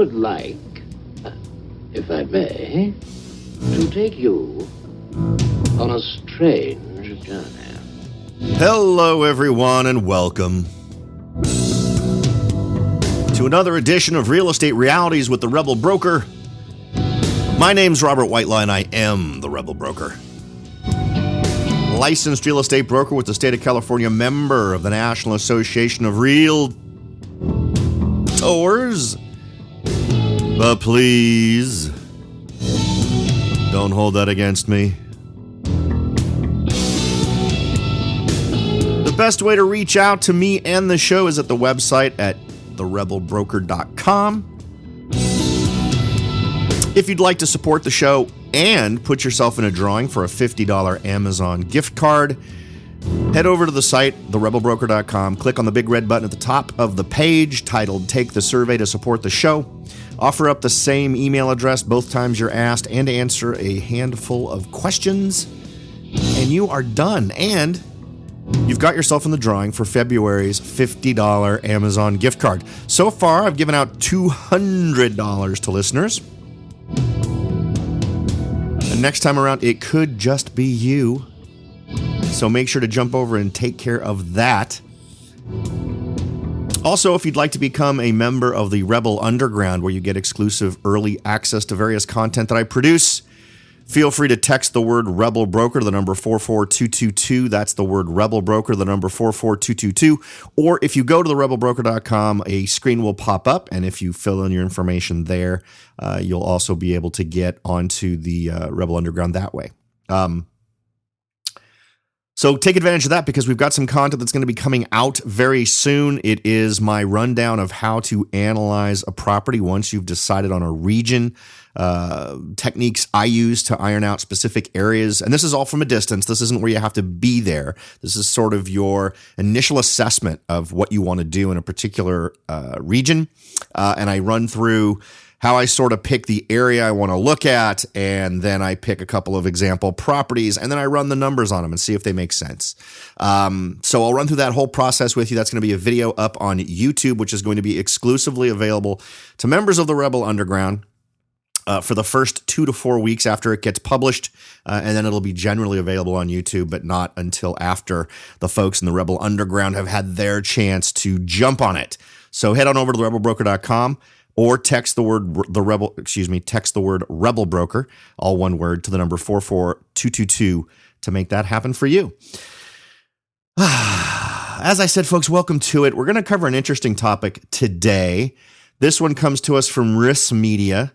would like, if I may, to take you on a strange journey. Hello, everyone, and welcome to another edition of Real Estate Realities with the Rebel Broker. My name's Robert Whitelaw, and I am the Rebel Broker. Licensed real estate broker with the state of California, member of the National Association of Realtors. But please, don't hold that against me. The best way to reach out to me and the show is at the website at therebelbroker.com. If you'd like to support the show and put yourself in a drawing for a $50 Amazon gift card, head over to the site, therebelbroker.com, click on the big red button at the top of the page titled Take the Survey to Support the Show. Offer up the same email address both times you're asked and answer a handful of questions, and you are done. And you've got yourself in the drawing for February's $50 Amazon gift card. So far, I've given out $200 to listeners. And next time around, it could just be you. So make sure to jump over and take care of that. Also, if you'd like to become a member of the Rebel Underground, where you get exclusive early access to various content that I produce, feel free to text the word Rebel Broker to the number 44222. That's the word Rebel Broker, the number 44222. Or if you go to therebelbroker.com, a screen will pop up, and if you fill in your information there, you'll also be able to get onto the Rebel Underground that way. So take advantage of that, because we've got some content that's going to be coming out very soon. It is my rundown of how to analyze a property once you've decided on a region, techniques I use to iron out specific areas. And this is all from a distance. This isn't where you have to be there. This is sort of your initial assessment of what you want to do in a particular region. And I run through how I sort of pick the area I want to look at, and then I pick a couple of example properties, and then I run the numbers on them and see if they make sense. So I'll run through that whole process with you. That's going to be a video up on YouTube, which is going to be exclusively available to members of the Rebel Underground for the first 2 to 4 weeks after it gets published, and then it'll be generally available on YouTube, but not until after the folks in the Rebel Underground have had their chance to jump on it. So head on over to therebelbroker.com. Or text the word Rebel Broker, all one word, to the number 44222 to make that happen for you. As I said, folks, welcome to it. We're going to cover an interesting topic today. This one comes to us from RIS Media,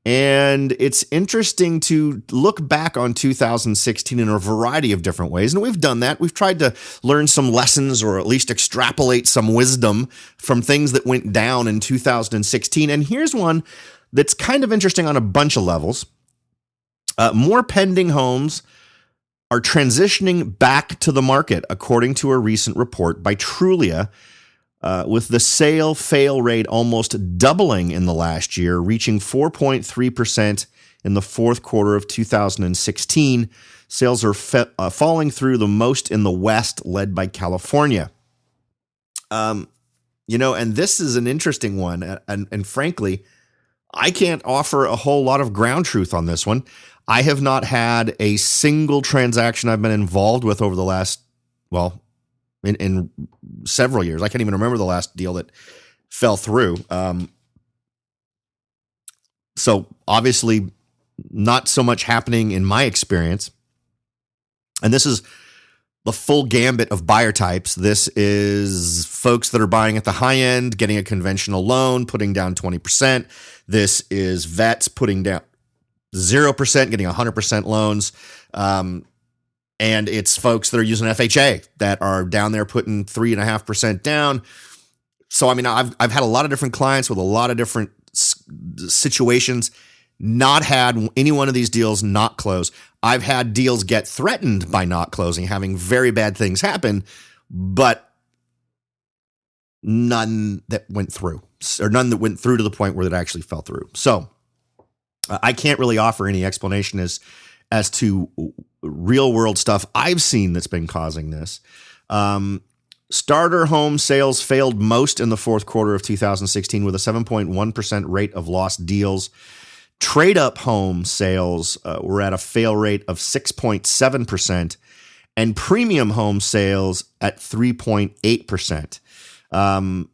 and it's interesting to look back on 2016 in a variety of different ways. And we've done that. We've tried to learn some lessons, or at least extrapolate some wisdom from things that went down in 2016. And here's one that's kind of interesting on a bunch of levels. More pending homes are transitioning back to the market, according to a recent report by Trulia, with the sale fail rate almost doubling in the last year, reaching 4.3% in the fourth quarter of 2016. Sales are falling through the most in the West, led by California. And this is an interesting one. And frankly, I can't offer a whole lot of ground truth on this one. I have not had a single transaction I've been involved with over the last, in several years. I can't even remember the last deal that fell through. So obviously not so much happening in my experience. And this is the full gambit of buyer types. This is folks that are buying at the high end, getting a conventional loan, putting down 20%. This is vets putting down 0%, getting 100% loans. And it's folks that are using FHA that are down there putting 3.5% down. So, I mean, I've had a lot of different clients with a lot of different situations, not had any one of these deals not close. I've had deals get threatened by not closing, having very bad things happen, but none that went through, or none that went through to the point where it actually fell through. So I can't really offer any explanation as to real world stuff I've seen that's been causing this. Starter home sales failed most in the fourth quarter of 2016 with a 7.1% rate of lost deals. Trade-up home sales were at a fail rate of 6.7%, and premium home sales at 3.8%.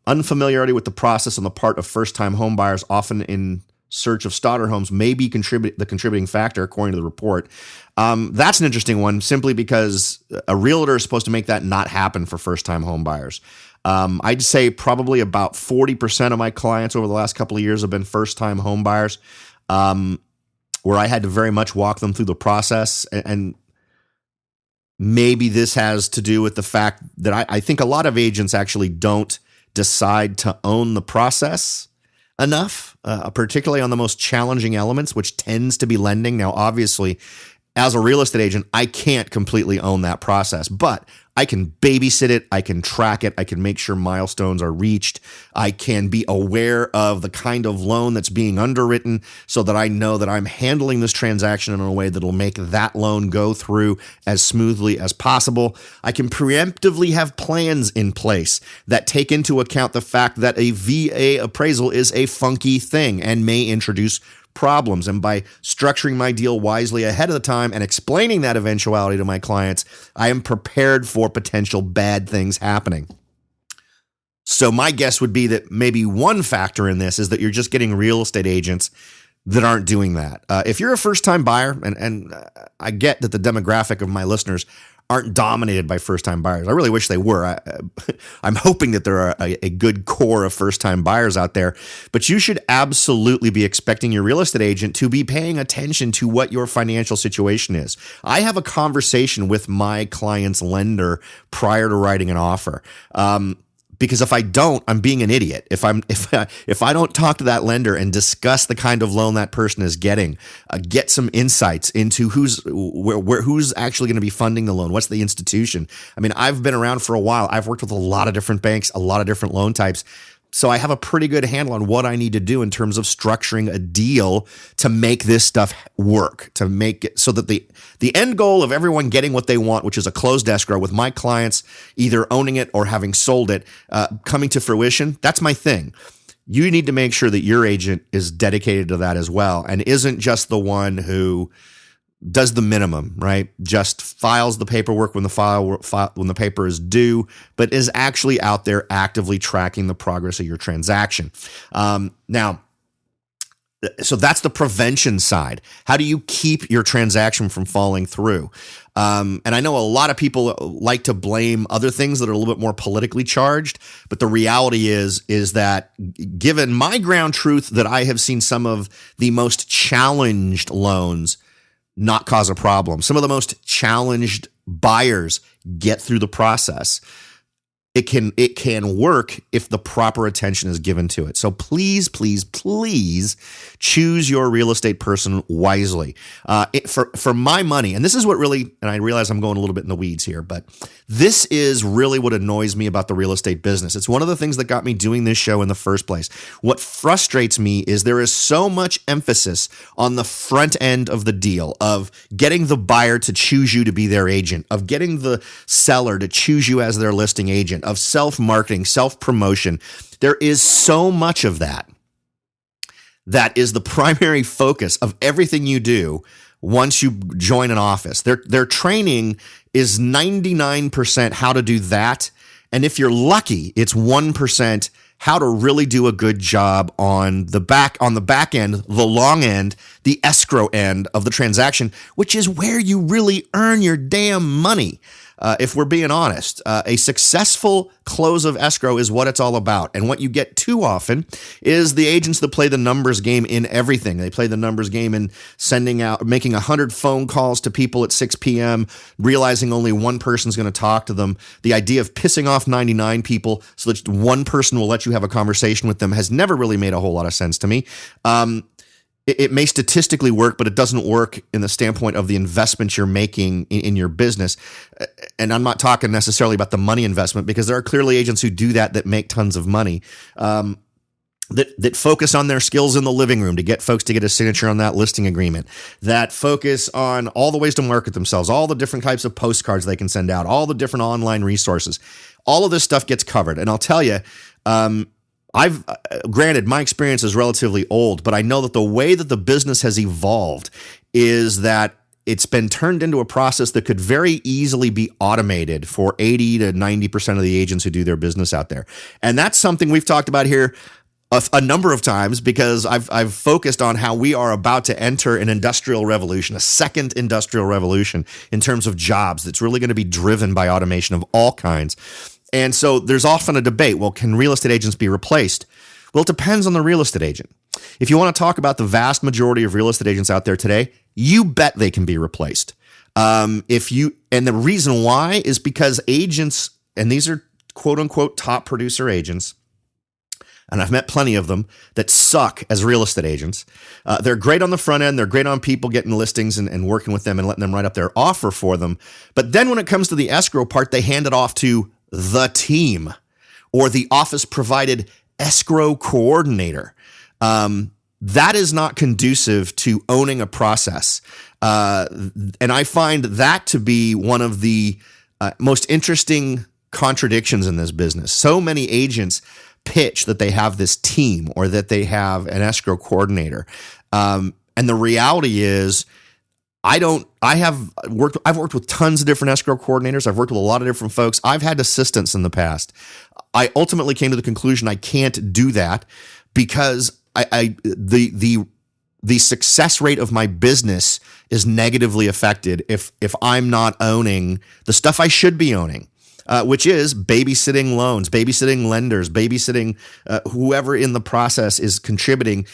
Unfamiliarity with the process on the part of first-time home buyers, often in search of starter homes, may be the contributing factor, according to the report. That's an interesting one, simply because a realtor is supposed to make that not happen for first-time home buyers. I'd say probably about 40% of my clients over the last couple of years have been first-time home buyers, where I had to very much walk them through the process. And maybe this has to do with the fact that I think a lot of agents actually don't decide to own the process enough, particularly on the most challenging elements, which tends to be lending. Now, obviously, as a real estate agent, I can't completely own that process, but I can babysit it. I can track it. I can make sure milestones are reached. I can be aware of the kind of loan that's being underwritten so that I know that I'm handling this transaction in a way that'll make that loan go through as smoothly as possible. I can preemptively have plans in place that take into account the fact that a VA appraisal is a funky thing and may introduce problems. And by structuring my deal wisely ahead of the time and explaining that eventuality to my clients, I am prepared for potential bad things happening. So my guess would be that maybe one factor in this is that you're just getting real estate agents that aren't doing that. If you're a first-time buyer, and I get that the demographic of my listeners aren't dominated by first-time buyers. I really wish they were. I'm hoping that there are a good core of first-time buyers out there, but you should absolutely be expecting your real estate agent to be paying attention to what your financial situation is. I have a conversation with my client's lender prior to writing an offer. Because if I don't, I'm being an idiot. If I don't talk to that lender and discuss the kind of loan that person is getting, get some insights into who's actually going to be funding the loan, what's the institution. I mean, I've been around for a while. I've worked with a lot of different banks, a lot of different loan types. So I have a pretty good handle on what I need to do in terms of structuring a deal to make this stuff work, to make it so that the end goal of everyone getting what they want, which is a closed escrow with my clients either owning it or having sold it, coming to fruition. That's my thing. You need to make sure that your agent is dedicated to that as well and isn't just the one who does the minimum, right? Just files the paperwork when the paper is due, but is actually out there actively tracking the progress of your transaction. Now, so that's the prevention side. How do you keep your transaction from falling through? And I know a lot of people like to blame other things that are a little bit more politically charged, but the reality is that given my ground truth that I have seen some of the most challenged loans not cause a problem. Some of the most challenged buyers get through the process. It can work if the proper attention is given to it. So please, please, please choose your real estate person wisely. For my money, and this is what really, and I realize I'm going a little bit in the weeds here, but this is really what annoys me about the real estate business. It's one of the things that got me doing this show in the first place. What frustrates me is there is so much emphasis on the front end of the deal, of getting the buyer to choose you to be their agent, of getting the seller to choose you as their listing agent, of self-marketing, self-promotion. There is so much of that is the primary focus of everything you do once you join an office. Their training is 99% how to do that. And if you're lucky, it's 1% how to really do a good job on the back end, the long end, the escrow end of the transaction, which is where you really earn your damn money. If we're being honest, a successful close of escrow is what it's all about. And what you get too often is the agents that play the numbers game in everything. They play the numbers game in making 100 phone calls to people at 6 p.m., realizing only one person's going to talk to them. The idea of pissing off 99 people so that one person will let you have a conversation with them has never really made a whole lot of sense to me. It may statistically work, but it doesn't work in the standpoint of the investment you're making in your business. And I'm not talking necessarily about the money investment, because there are clearly agents who do that make tons of money, that focus on their skills in the living room to get folks to get a signature on that listing agreement, that focus on all the ways to market themselves, all the different types of postcards they can send out, all the different online resources. all of this stuff gets covered. And I'll tell you, I've granted my experience is relatively old, but I know that the way that the business has evolved is that it's been turned into a process that could very easily be automated for 80 to 90% of the agents who do their business out there. And that's something we've talked about here a number of times, because I've focused on how we are about to enter an industrial revolution, a second industrial revolution in terms of jobs that's really going to be driven by automation of all kinds. And so there's often a debate, well, can real estate agents be replaced? Well, it depends on the real estate agent. If you want to talk about the vast majority of real estate agents out there today, you bet they can be replaced. And the reason why is because agents, and these are quote unquote top producer agents, and I've met plenty of them that suck as real estate agents. They're great on the front end. They're great on people getting listings and working with them and letting them write up their offer for them. But then when it comes to the escrow part, they hand it off to the team or the office provided escrow coordinator. That is not conducive to owning a process. And I find that to be one of the most interesting contradictions in this business. So many agents pitch that they have this team or that they have an escrow coordinator. And the reality is, I've worked with tons of different escrow coordinators. I've worked with a lot of different folks. I've had assistants in the past. I ultimately came to the conclusion I can't do that because the success rate of my business is negatively affected if I'm not owning the stuff I should be owning. Which is babysitting loans, babysitting lenders, babysitting whoever in the process is contributing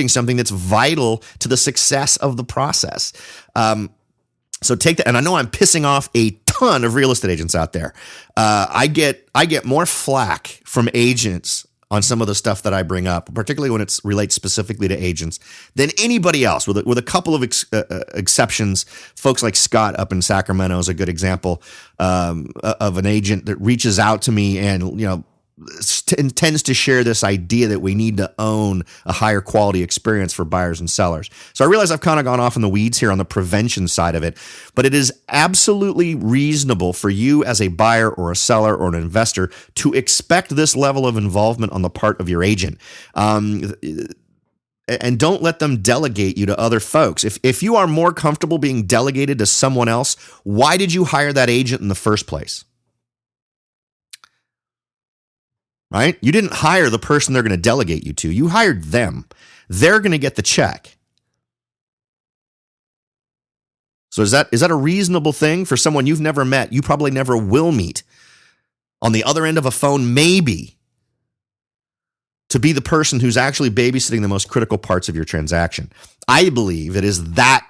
something that's vital to the success of the process. So take that, and I know I'm pissing off a ton of real estate agents out there. I get more flack from agents on some of the stuff that I bring up, particularly when it relates specifically to agents, than anybody else, with a couple of exceptions. Folks like Scott up in Sacramento is a good example of an agent that reaches out to me and intends to share this idea that we need to own a higher quality experience for buyers and sellers. So I realize I've kind of gone off in the weeds here on the prevention side of it, but it is absolutely reasonable for you as a buyer or a seller or an investor to expect this level of involvement on the part of your agent. And don't let them delegate you to other folks. If you are more comfortable being delegated to someone else, why did you hire that agent in the first place? Right? You didn't hire the person they're going to delegate you to. You hired them. They're going to get the check. So is that a reasonable thing for someone you've never met, you probably never will meet, on the other end of a phone, maybe, to be the person who's actually babysitting the most critical parts of your transaction? I believe it is that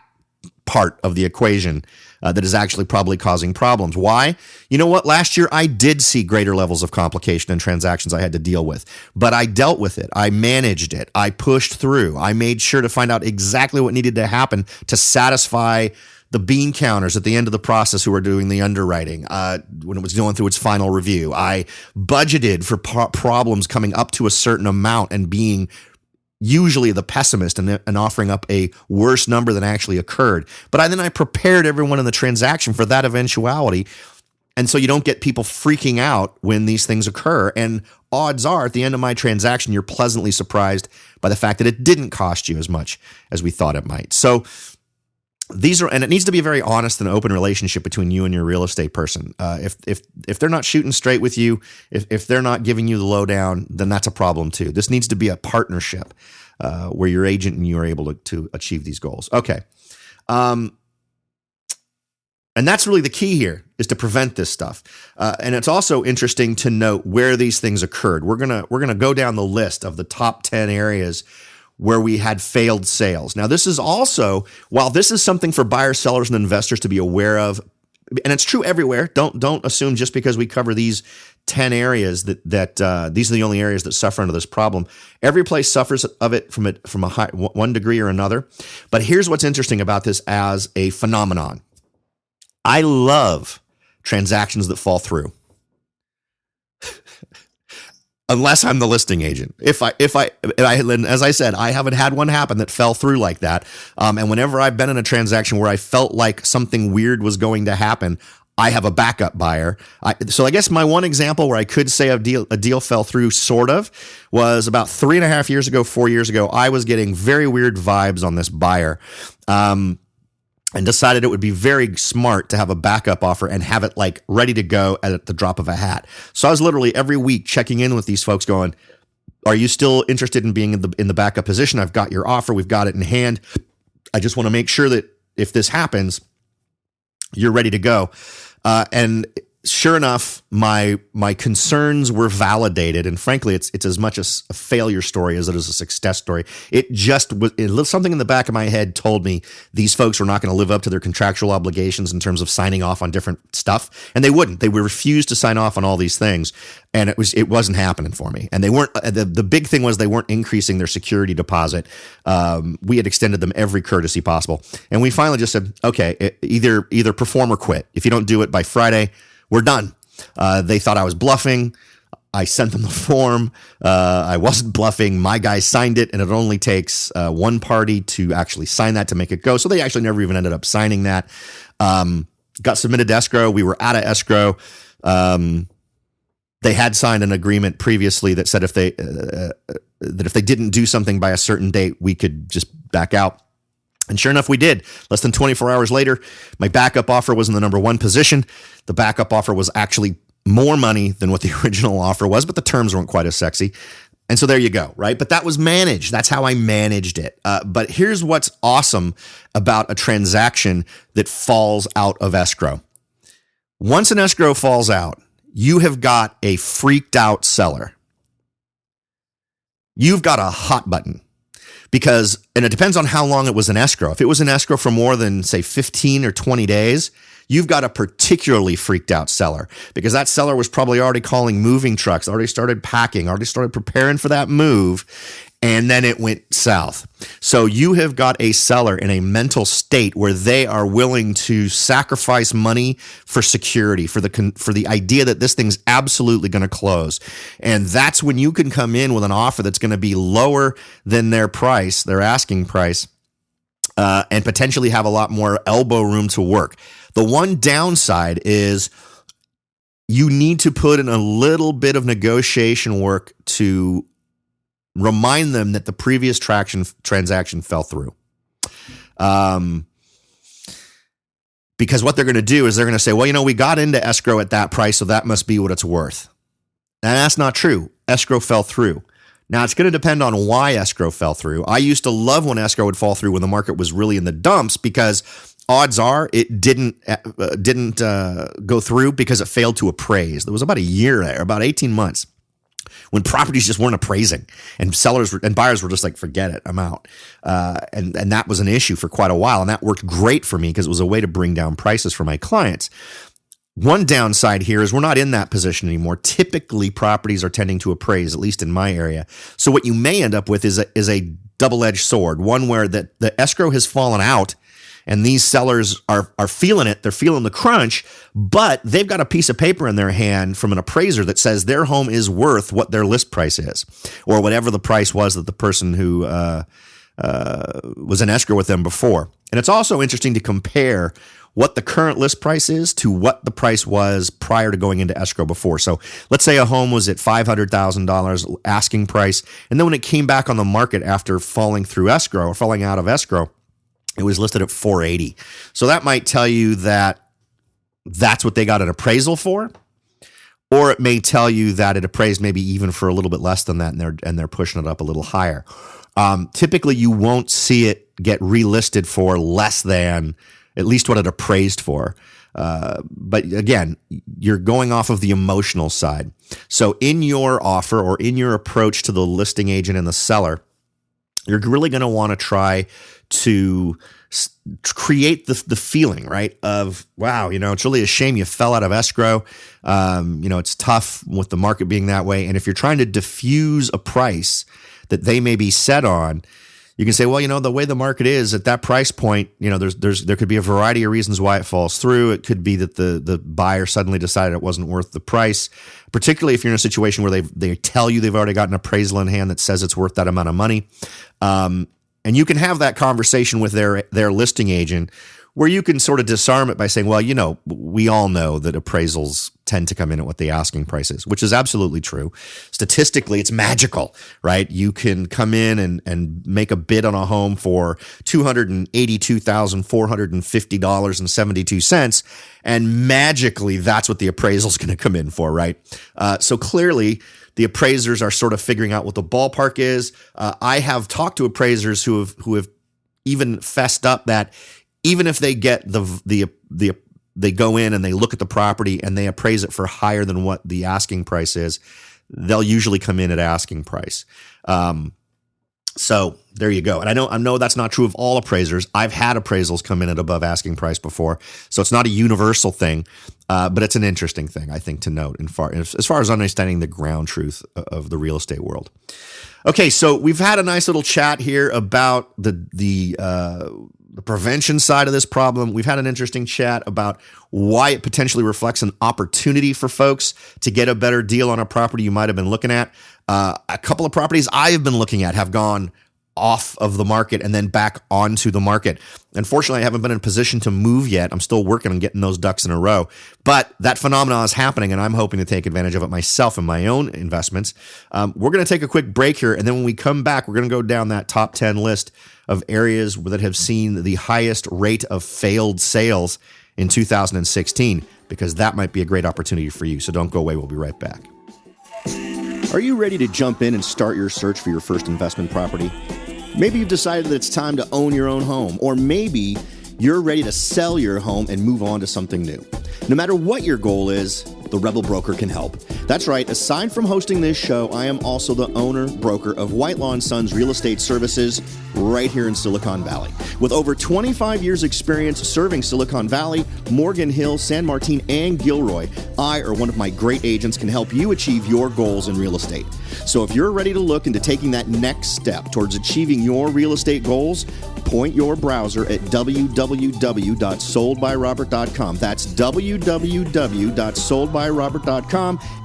part of the equation that is actually probably causing problems. Why? You know what? Last year, I did see greater levels of complication and transactions I had to deal with, but I dealt with it. I managed it. I pushed through. I made sure to find out exactly what needed to happen to satisfy the bean counters at the end of the process who were doing the underwriting when it was going through its final review. I budgeted for problems coming up to a certain amount and being usually the pessimist and offering up a worse number than actually occurred. But then I prepared everyone in the transaction for that eventuality. And so you don't get people freaking out when these things occur. And odds are at the end of my transaction, you're pleasantly surprised by the fact that it didn't cost you as much as we thought it might. So and it needs to be a very honest and open relationship between you and your real estate person. If they're not shooting straight with you, if they're not giving you the lowdown, then that's a problem too. This needs to be a partnership where your agent and you are able to achieve these goals. Okay. And that's really the key here, is to prevent this stuff. And it's also interesting to note where these things occurred. We're gonna go down the list of the top 10 areas where we had failed sales. Now, this is also, while this is something for buyers, sellers, and investors to be aware of, and it's true everywhere. Don't assume just because we cover these 10 areas that these are the only areas that suffer under this problem. Every place suffers of it from a high, one degree or another. But here's what's interesting about this as a phenomenon. I love transactions that fall through. Unless I'm the listing agent. As I said, I haven't had one happen that fell through like that. And whenever I've been in a transaction where I felt like something weird was going to happen, I have a backup buyer. So I guess my one example where I could say a deal fell through, sort of, was about 3.5 years ago, 4 years ago. I was getting very weird vibes on this buyer. And decided it would be very smart to have a backup offer and have it like ready to go at the drop of a hat. So I was literally every week checking in with these folks going, are you still interested in being in the backup position? I've got your offer. We've got it in hand. I just want to make sure that if this happens, you're ready to go. And sure enough, my concerns were validated, and frankly, it's as much a failure story as it is a success story. It just was something in the back of my head told me these folks were not going to live up to their contractual obligations in terms of signing off on different stuff, and they wouldn't. They would refuse to sign off on all these things, and it wasn't happening for me. And they weren't. The big thing was they weren't increasing their security deposit. We had extended them every courtesy possible, and we finally just said, okay, either perform or quit. If you don't do it by Friday, we're done. They thought I was bluffing. I sent them the form. I wasn't bluffing. My guy signed it, and it only takes one party to actually sign that to make it go. So they actually never even ended up signing that. Got submitted to escrow. We were out of escrow. They had signed an agreement previously that said if they didn't do something by a certain date, we could just back out. And sure enough, we did. Less than 24 hours later, my backup offer was in the number one position. The backup offer was actually more money than what the original offer was, but the terms weren't quite as sexy. And so there you go, right? But that was managed. That's how I managed it. But here's what's awesome about a transaction that falls out of escrow. Once an escrow falls out, you have got a freaked out seller. You've got a hot button. And it depends on how long it was in escrow. If it was in escrow for more than, say, 15 or 20 days, you've got a particularly freaked out seller, because that seller was probably already calling moving trucks, already started packing, already started preparing for that move, and then it went south. So you have got a seller in a mental state where they are willing to sacrifice money for security, for the idea that this thing's absolutely going to close. And that's when you can come in with an offer that's going to be lower than their price, their asking price, and potentially have a lot more elbow room to work. The one downside is you need to put in a little bit of negotiation work to remind them that the previous transaction fell through. Because what they're going to do is they're going to say, well, we got into escrow at that price, so that must be what it's worth. And that's not true. Escrow fell through. Now, it's going to depend on why escrow fell through. I used to love when escrow would fall through when the market was really in the dumps, because odds are it didn't go through because it failed to appraise. There was about a year there, about 18 months, when properties just weren't appraising, and sellers and buyers were just like, forget it, I'm out. And that was an issue for quite a while. And that worked great for me because it was a way to bring down prices for my clients. One downside here is we're not in that position anymore. Typically, properties are tending to appraise, at least in my area. So what you may end up with is a double-edged sword, one where the escrow has fallen out, and these sellers are feeling it. They're feeling the crunch, but they've got a piece of paper in their hand from an appraiser that says their home is worth what their list price is, or whatever the price was that the person who was in escrow with them before. And it's also interesting to compare what the current list price is to what the price was prior to going into escrow before. So let's say a home was at $500,000 asking price, and then when it came back on the market after falling through escrow or falling out of escrow, it was listed at $480,000. So that might tell you that that's what they got an appraisal for, or it may tell you that it appraised maybe even for a little bit less than that, and they're pushing it up a little higher. Typically, you won't see it get relisted for less than at least what it appraised for. But again, you're going off of the emotional side. So in your offer or in your approach to the listing agent and the seller, you're really going to want to try to create the feeling, right, of, wow, it's really a shame you fell out of escrow. It's tough with the market being that way. And if you're trying to diffuse a price that they may be set on, you can say, well, the way the market is at that price point, there could be a variety of reasons why it falls through. It could be that the buyer suddenly decided it wasn't worth the price, particularly if you're in a situation where they tell you they've already got an appraisal in hand that says it's worth that amount of money. And you can have that conversation with their listing agent where you can sort of disarm it by saying, well, we all know that appraisals tend to come in at what the asking price is, which is absolutely true. Statistically, it's magical, right? You can come in and make a bid on a home for $282,450.72, and magically that's what the appraisal is going to come in for, right? So clearly, the appraisers are sort of figuring out what the ballpark is. I have talked to appraisers who have even fessed up that even if they get they go in and they look at the property and they appraise it for higher than what the asking price is, they'll usually come in at asking price. So there you go. And I know that's not true of all appraisers. I've had appraisals come in at above asking price before, so it's not a universal thing, but it's an interesting thing, I think, to note as far as understanding the ground truth of the real estate world. Okay, so we've had a nice little chat here about the prevention side of this problem. We've had an interesting chat about why it potentially reflects an opportunity for folks to get a better deal on a property you might have been looking at. A couple of properties I have been looking at have gone off of the market and then back onto the market. Unfortunately, I haven't been in a position to move yet. I'm still working on getting those ducks in a row. But that phenomenon is happening, and I'm hoping to take advantage of it myself in my own investments. We're going to take a quick break here, and then when we come back, we're going to go down that top 10 list of areas that have seen the highest rate of failed sales in 2016, because that might be a great opportunity for you. So don't go away. We'll be right back. Are you ready to jump in and start your search for your first investment property? Maybe you've decided that it's time to own your own home, or maybe you're ready to sell your home and move on to something new. No matter what your goal is, the Rebel Broker can help. That's right, aside from hosting this show, I am also the owner-broker of Whitelaw & Sons Real Estate Services right here in Silicon Valley. With over 25 years experience serving Silicon Valley, Morgan Hill, San Martin, and Gilroy, I or one of my great agents can help you achieve your goals in real estate. So if you're ready to look into taking that next step towards achieving your real estate goals, point your browser at www.soldbyrobert.com. That's www.soldbyrobert.com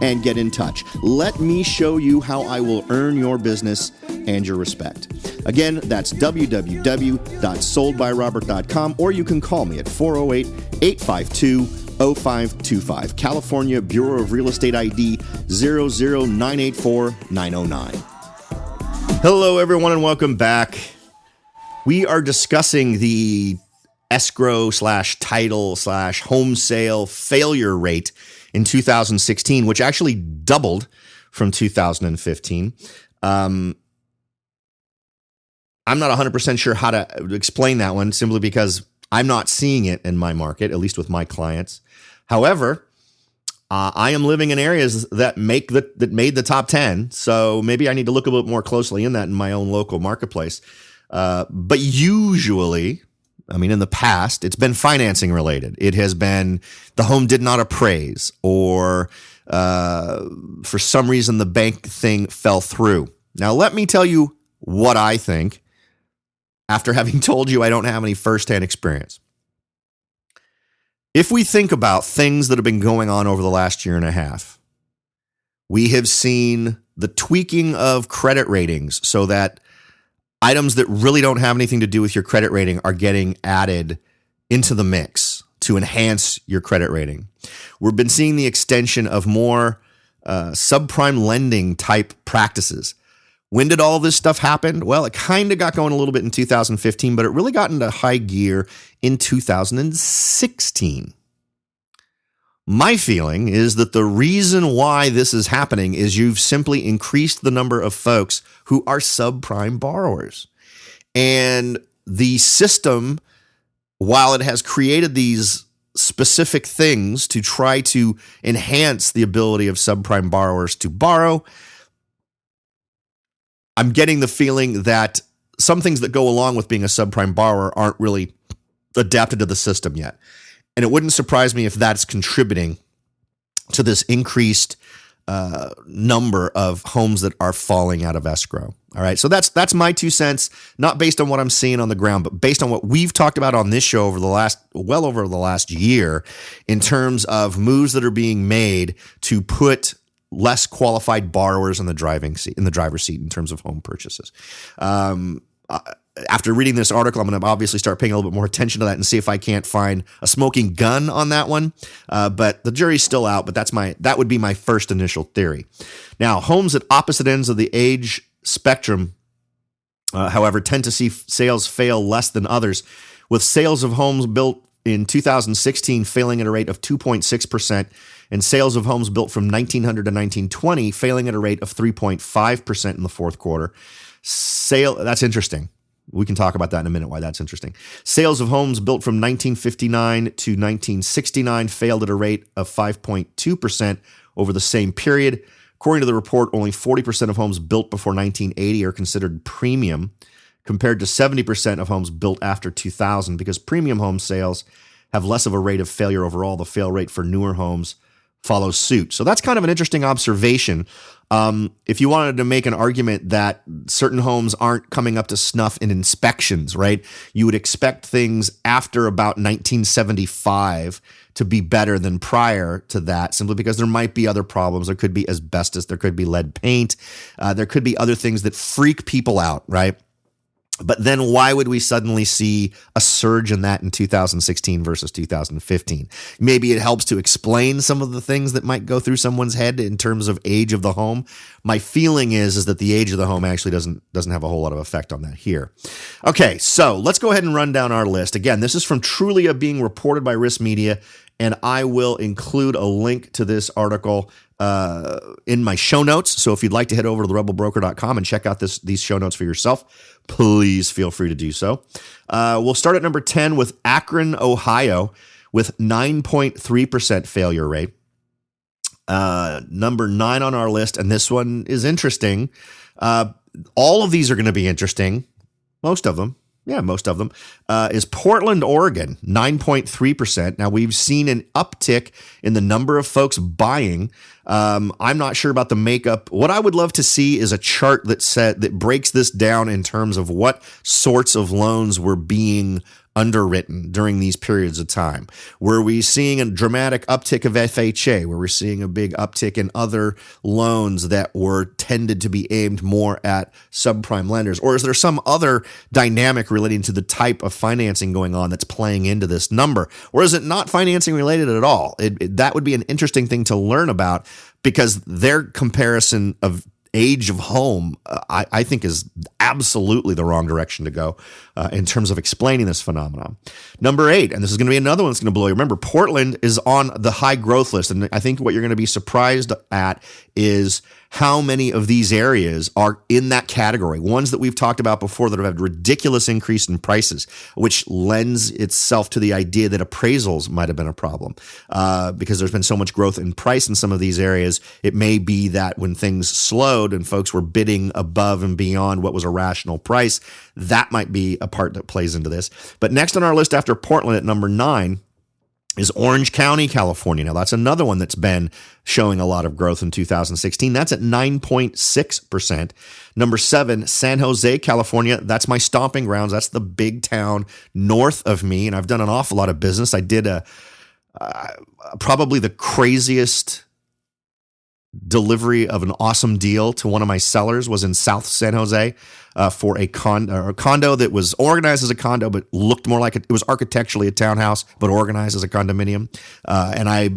and get in touch. Let me show you how I will earn your business and your respect. Again, that's www.soldbyrobert.com, or you can call me at 408-852-0525. California Bureau of Real Estate ID 00984-909. Hello, everyone, and welcome back. We are discussing the escrow/title/home sale failure rate in 2016, which actually doubled from 2015. I'm not 100% sure how to explain that one, simply because I'm not seeing it in my market, at least with my clients. However, I am living in areas that made the top 10, so maybe I need to look a little bit more closely in that in my own local marketplace. But usually, I mean, in the past, it's been financing related. It has been the home did not appraise, or for some reason the bank thing fell through. Now, let me tell you what I think after having told you I don't have any firsthand experience. If we think about things that have been going on over the last year and a half, we have seen the tweaking of credit ratings so that items that really don't have anything to do with your credit rating are getting added into the mix to enhance your credit rating. We've been seeing the extension of more subprime lending type practices. When did all this stuff happen? Well, it kind of got going a little bit in 2015, but it really got into high gear in 2016. My feeling is that the reason why this is happening is you've simply increased the number of folks who are subprime borrowers. And the system, while it has created these specific things to try to enhance the ability of subprime borrowers to borrow, I'm getting the feeling that some things that go along with being a subprime borrower aren't really adapted to the system yet. And it wouldn't surprise me if that's contributing to this increased number of homes that are falling out of escrow. All right. So that's my 2 cents, not based on what I'm seeing on the ground, but based on what we've talked about on this show over the last year in terms of moves that are being made to put less qualified borrowers in the driver's seat in terms of home purchases. after reading this article, I'm going to obviously start paying a little bit more attention to that and see if I can't find a smoking gun on that one. But the jury's still out, but that would be my first initial theory. Now, homes at opposite ends of the age spectrum, however, tend to see sales fail less than others, with sales of homes built in 2016 failing at a rate of 2.6%, and sales of homes built from 1900 to 1920 failing at a rate of 3.5% in the fourth quarter. That's interesting. We can talk about that in a minute, why that's interesting. Sales of homes built from 1959 to 1969 failed at a rate of 5.2% over the same period. According to the report, only 40% of homes built before 1980 are considered premium, compared to 70% of homes built after 2000, because premium home sales have less of a rate of failure overall. The fail rate for newer homes follows suit. So that's kind of an interesting observation. If you wanted to make an argument that certain homes aren't coming up to snuff in inspections, right? You would expect things after about 1975 to be better than prior to that, simply because there might be other problems. There could be asbestos, there could be lead paint, there could be other things that freak people out, right? But then why would we suddenly see a surge in that in 2016 versus 2015? Maybe it helps to explain some of the things that might go through someone's head in terms of age of the home. My feeling is that the age of the home actually doesn't have a whole lot of effect on that here. Okay, so let's go ahead and run down our list. Again, this is from Trulia, being reported by Risk Media, and I will include a link to this article in my show notes. So if you'd like to head over to therebelbroker.com and check out these show notes for yourself, please feel free to do so. We'll start at number 10 with Akron, Ohio, with 9.3% failure rate. Number 9 on our list, and this one is interesting. All of these are going to be interesting. Most of them. Yeah, most of them, is Portland, Oregon, 9.3%. Now, we've seen an uptick in the number of folks buying. I'm not sure about the makeup. What I would love to see is a chart that breaks this down in terms of what sorts of loans were being underwritten during these periods of time. Were we seeing a dramatic uptick of FHA? Were we seeing a big uptick in other loans that were tended to be aimed more at subprime lenders? Or is there some other dynamic relating to the type of financing going on that's playing into this number? Or is it not financing related at all? That would be an interesting thing to learn about, because their comparison of age of home, I think, is absolutely the wrong direction to go in terms of explaining this phenomenon. Number 8, and this is going to be another one that's going to blow you. Remember, Portland is on the high growth list, and I think what you're going to be surprised at is how many of these areas are in that category. Ones that we've talked about before that have had ridiculous increase in prices, which lends itself to the idea that appraisals might have been a problem. Because there's been so much growth in price in some of these areas, it may be that when things slowed and folks were bidding above and beyond what was a rational price, that might be a part that plays into this. But next on our list after Portland at number 9 is Orange County, California. Now, that's another one that's been showing a lot of growth in 2016. That's at 9.6%. Number 7, San Jose, California. That's my stomping grounds. That's the big town north of me, and I've done an awful lot of business. I did probably the craziest delivery of an awesome deal to one of my sellers was in South San Jose for a condo that was organized as a condo, but looked more like it was architecturally a townhouse, but organized as a condominium. And I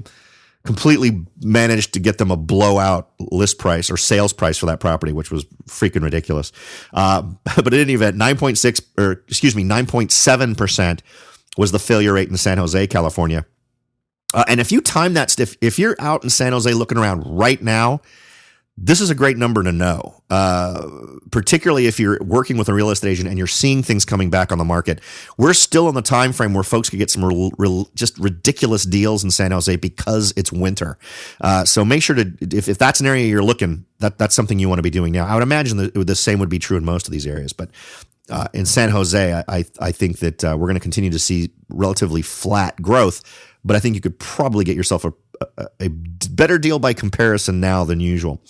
completely managed to get them a blowout list price or sales price for that property, which was freaking ridiculous. But in any event, 9.7% was the failure rate in San Jose, California. And if you time that, if you're out in San Jose looking around right now, this is a great number to know, particularly if you're working with a real estate agent and you're seeing things coming back on the market. We're still in the time frame where folks could get some just ridiculous deals in San Jose because it's winter. So make sure to, if that's an area you're looking, that's something you want to be doing now. I would imagine that the same would be true in most of these areas, but in San Jose, I think that we're going to continue to see relatively flat growth. But I think you could probably get yourself a better deal by comparison now than usual.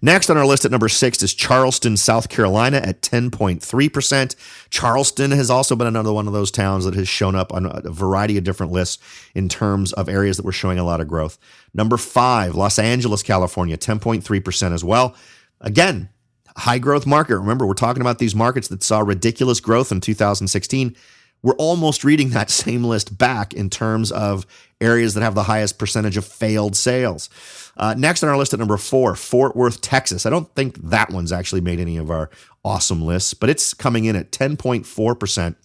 Next on our list at number 6 is Charleston, South Carolina at 10.3%. Charleston has also been another one of those towns that has shown up on a variety of different lists in terms of areas that were showing a lot of growth. Number 5, Los Angeles, California, 10.3% as well. Again, High growth market. Remember, we're talking about these markets that saw ridiculous growth in 2016. We're almost reading that same list back in terms of areas that have the highest percentage of failed sales. Next on our list at number 4, Fort Worth, Texas. I don't think that one's actually made any of our awesome lists, but it's coming in at 10.4%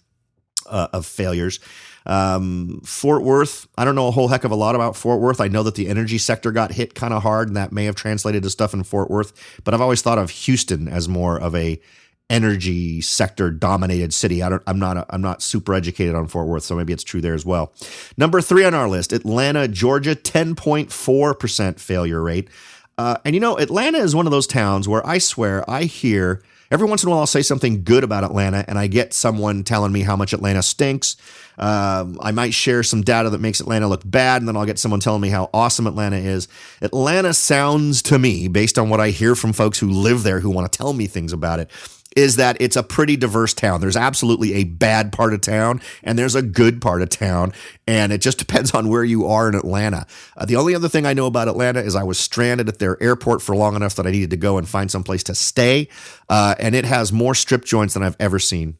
of failures. Fort Worth, I don't know a whole heck of a lot about Fort Worth. I know that the energy sector got hit kind of hard, and that may have translated to stuff in Fort Worth, but I've always thought of Houston as more of a energy sector dominated city. I'm not super educated on Fort Worth, so maybe it's true there as well. Number 3 on our list, Atlanta, Georgia, 10.4% failure rate. And Atlanta is one of those towns where I swear I hear every once in a while I'll say something good about Atlanta and I get someone telling me how much Atlanta stinks. I might share some data that makes Atlanta look bad, and then I'll get someone telling me how awesome Atlanta is. Atlanta sounds to me, based on what I hear from folks who live there who want to tell me things about it, is that it's a pretty diverse town. There's absolutely a bad part of town and there's a good part of town, and it just depends on where you are in Atlanta. The only other thing I know about Atlanta is I was stranded at their airport for long enough that I needed to go and find someplace to stay, and it has more strip joints than I've ever seen,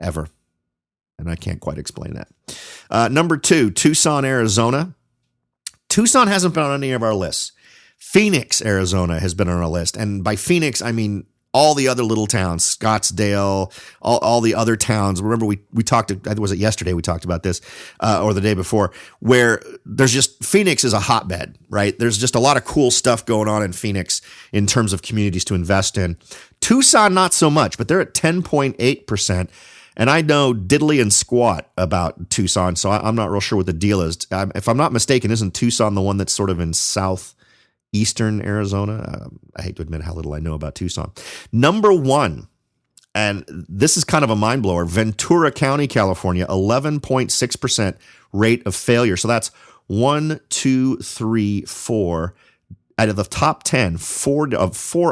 ever. And I can't quite explain that. Number 2, Tucson, Arizona. Tucson hasn't been on any of our lists. Phoenix, Arizona has been on our list. And by Phoenix, I mean all the other little towns, Scottsdale, all the other towns. Remember, we talked, I think was it yesterday we talked about this, or the day before, where there's just, Phoenix is a hotbed, right? There's just a lot of cool stuff going on in Phoenix in terms of communities to invest in. Tucson, not so much, but they're at 10.8%. And I know diddly and squat about Tucson, so I'm not real sure what the deal is. If I'm not mistaken, isn't Tucson the one that's sort of in southeastern Arizona? I hate to admit how little I know about Tucson. Number 1, and this is kind of a mind blower, Ventura County, California, 11.6% rate of failure. So that's 1, 2, 3, 4. Out of the top 10, four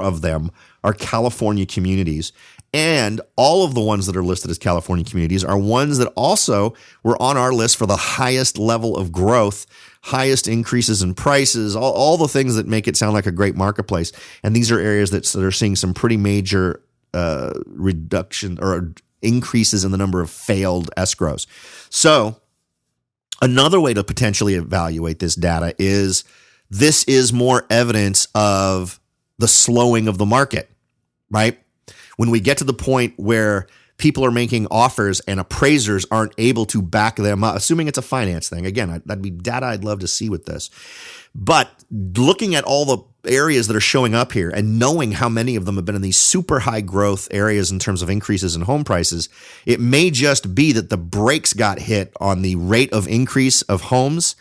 of them are California communities. And all of the ones that are listed as California communities are ones that also were on our list for the highest level of growth, highest increases in prices, all the things that make it sound like a great marketplace. And these are areas that are seeing some pretty major reduction or increases in the number of failed escrows. So another way to potentially evaluate this data is this is more evidence of the slowing of the market, right? When we get to the point where people are making offers and appraisers aren't able to back them up, assuming it's a finance thing. Again, that'd be data I'd love to see with this. But looking at all the areas that are showing up here and knowing how many of them have been in these super high growth areas in terms of increases in home prices, it may just be that the brakes got hit on the rate of increase of homes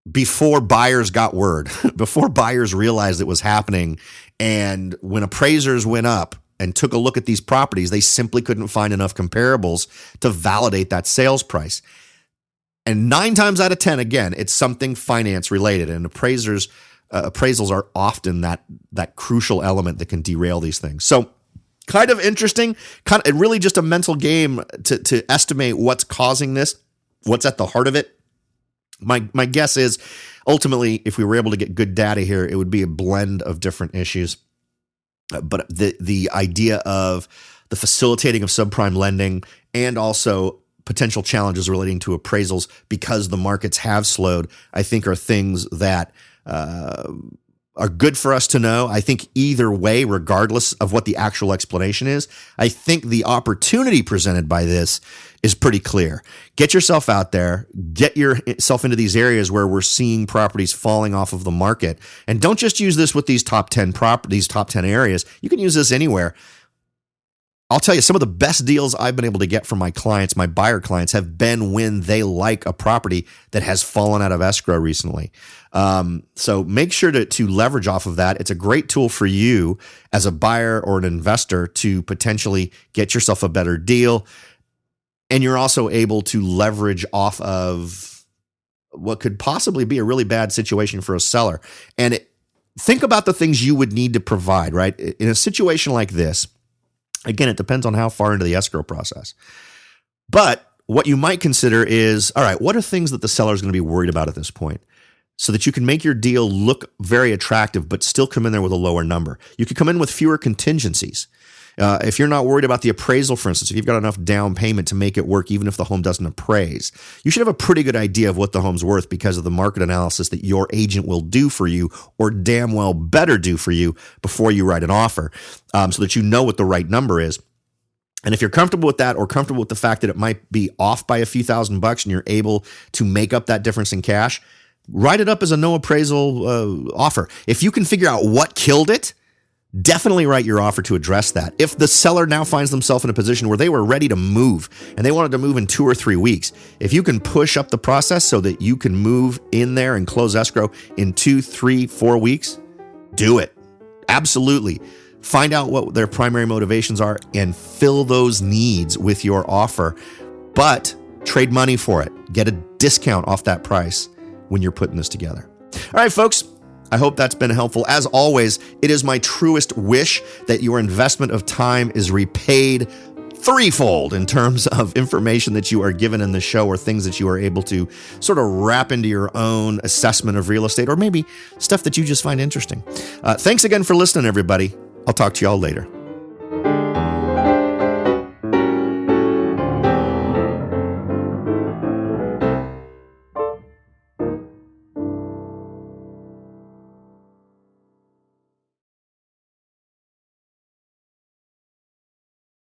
before buyers got word, before buyers realized it was happening. And when appraisers went up and took a look at these properties, they simply couldn't find enough comparables to validate that sales price. And 9 times out of 10, again, it's something finance related, and appraisals are often that crucial element that can derail these things. So kind of interesting, really just a mental game to estimate what's causing this, what's at the heart of it. My guess is ultimately, if we were able to get good data here, it would be a blend of different issues. But the idea of the facilitating of subprime lending and also potential challenges relating to appraisals because the markets have slowed, I think are things that are good for us to know. I think either way, regardless of what the actual explanation is, I think the opportunity presented by this is pretty clear. Get yourself out there, get yourself into these areas where we're seeing properties falling off of the market. And don't just use this with these top 10 areas. You can use this anywhere. I'll tell you, some of the best deals I've been able to get from my clients, my buyer clients, have been when they like a property that has fallen out of escrow recently. So make sure to leverage off of that. It's a great tool for you as a buyer or an investor to potentially get yourself a better deal. And you're also able to leverage off of what could possibly be a really bad situation for a seller. And think about the things you would need to provide, right? In a situation like this, again, it depends on how far into the escrow process. But what you might consider is, all right, what are things that the seller is going to be worried about at this point? so that you can make your deal look very attractive, but still come in there with a lower number. You could come in with fewer contingencies. If you're not worried about the appraisal, for instance, if you've got enough down payment to make it work, even if the home doesn't appraise, you should have a pretty good idea of what the home's worth because of the market analysis that your agent will do for you, or damn well better do for you before you write an offer, so that you know what the right number is. And if you're comfortable with that, or comfortable with the fact that it might be off by a few $1,000 and you're able to make up that difference in cash, write it up as a no appraisal offer. If you can figure out what killed it, definitely write your offer to address that. If the seller now finds themselves in a position where they were ready to move and they wanted to move in 2 or 3 weeks, if you can push up the process so that you can move in there and close escrow in 2, 3, 4 weeks, do it. Absolutely. Find out what their primary motivations are and fill those needs with your offer, but trade money for it. Get a discount off that price when you're putting this together. All right, folks. I hope that's been helpful. As always, it is my truest wish that your investment of time is repaid threefold in terms of information that you are given in the show, or things that you are able to sort of wrap into your own assessment of real estate, or maybe stuff that you just find interesting. Thanks again for listening, everybody. I'll talk to you all later.